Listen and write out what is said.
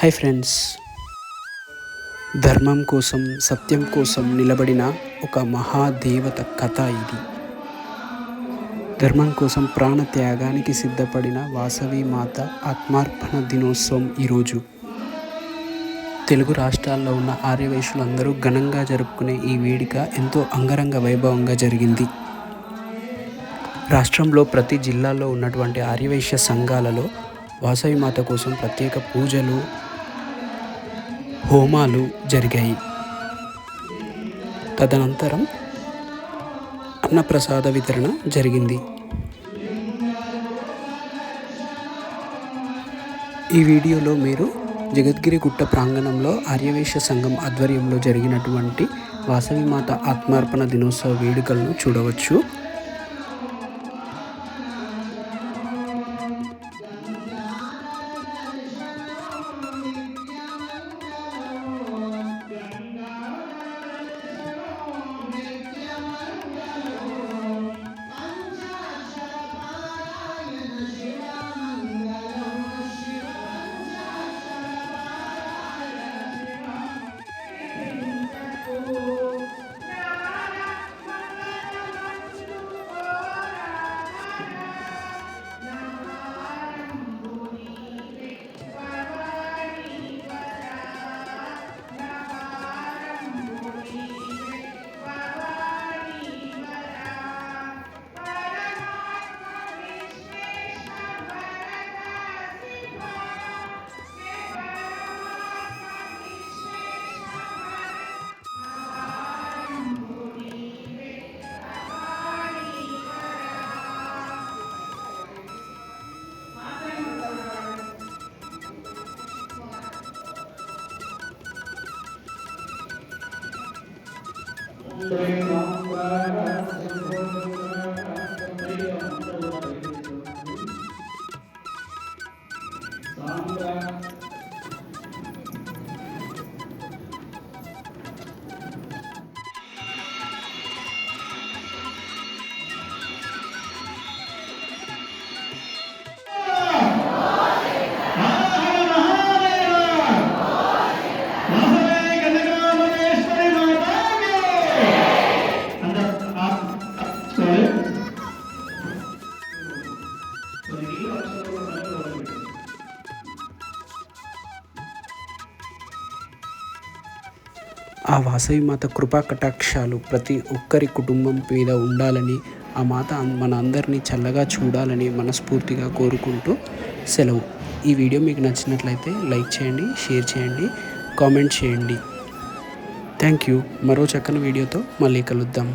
Hi friends, ధర్మం కోసం సత్యం కోసం నిలబడిన ఒక మహాదేవత కథ ఇది. ధర్మం కోసం ప్రాణ త్యాగానికి సిద్ధపడిన వాసవి మాత ఆత్మార్పణ దినోత్సవం ఈరోజు. తెలుగు రాష్ట్రాల్లో ఉన్న ఆర్యవైశ్యులందరూ ఘనంగా జరుపుకునే ఈ వేడుక ఎంతో అంగరంగ వైభవంగా జరిగింది. రాష్ట్రంలో ప్రతి జిల్లాలో ఉన్నటువంటి ఆర్యవైశ్య సంఘాలలో వాసవి మాత కోసం ప్రత్యేక పూజలు, హోమాలు జరిగాయి. తదనంతరం అన్నప్రసాద వితరణ జరిగింది. ఈ వీడియోలో మీరు జగద్గిరి గుట్ట ప్రాంగణంలో ఆర్యవైశ్య సంఘం ఆధ్వర్యంలో జరిగినటువంటి వాసవి మాత ఆత్మార్పణ దినోత్సవ వేడుకలను చూడవచ్చు. ఆ వాసవి మాత కృపా కటాక్షాలు ప్రతి ఒక్కరి కుటుంబం మీద ఉండాలని, ఆ మాత మన అందరినీ చల్లగా చూడాలని మనస్ఫూర్తిగా కోరుకుంటూ సెలవు. ఈ వీడియో మీకు నచ్చినట్లయితే లైక్ చేయండి, షేర్ చేయండి, కామెంట్ చేయండి. Thank you. మరో చక్కని వీడియోతో మళ్ళీ కలుద్దాం.